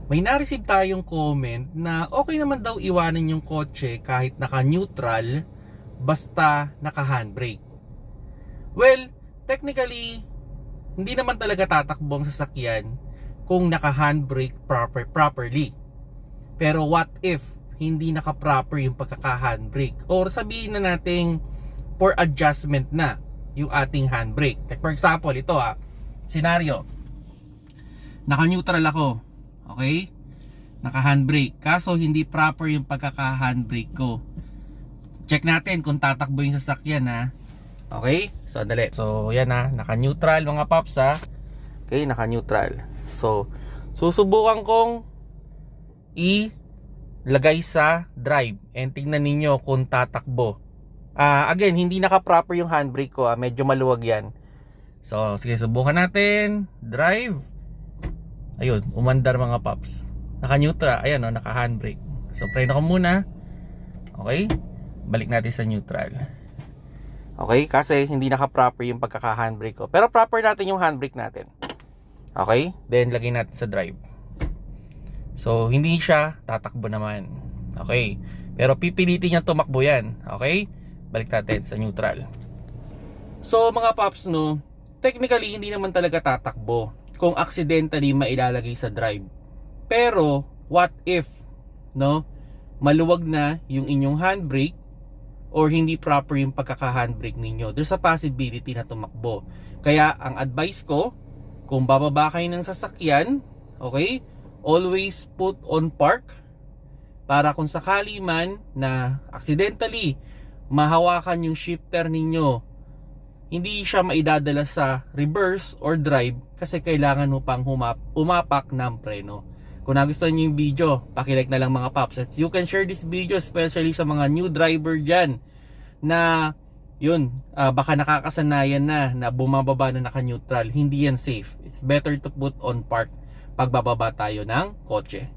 may na-receive tayong comment na okay naman daw iwanan yung kotse kahit naka-neutral basta naka-handbrake. Well, technically, hindi naman talaga tatakbo ang sasakyan kung naka-handbrake properly. Pero what if hindi naka-proper yung pagkaka-handbrake? Or sabihin na nating for adjustment na yung ating handbrake. Like for example, ito scenario. Naka-neutral ako. Okay? Naka-handbrake. Kaso hindi proper yung pagkaka-handbrake ko. Check natin kung tatakbo yung sasakyan Okay? So, dali. So, yan naka-neutral mga paps Okay, naka-neutral. So, susubukan kong ilagay sa drive and tingnan ninyo kung tatakbo. Again, hindi naka-proper yung handbrake ko medyo maluwag yan. So, sige, subukan natin. Drive. Ayun, umandar mga paps. Naka-neutral, ayan naka-handbrake. So, preno ko muna. Okay? Balik natin sa neutral. Okay? Kasi hindi naka-proper yung pagkaka-handbrake ko. Pero proper natin yung handbrake natin. Okay? Then, lagay natin sa drive. So, hindi siya tatakbo naman. Okay? Pero pipilitin niya tumakbo yan. Okay? Balik natin sa neutral. So, mga paps, technically, hindi naman talaga tatakbo kung accidentally mailalagay sa drive. Pero, what if, maluwag na yung inyong handbrake or hindi proper yung pagkaka-handbrake ninyo? There's a possibility na tumakbo. Kaya, ang advice ko, kung bababa kayo ng sasakyan, okay, always put on park para kung sakali man na accidentally mahawakan yung shifter ninyo, hindi siya maidadala sa reverse or drive kasi kailangan mo pang umapak ng preno. Kung nagustuhan nyo yung video, pakilike na lang mga paps. At you can share this video especially sa mga new driver dyan na baka nakakasanayan na bumababa na naka-neutral. Hindi yan safe. It's better to put on park pag bababa tayo ng kotse.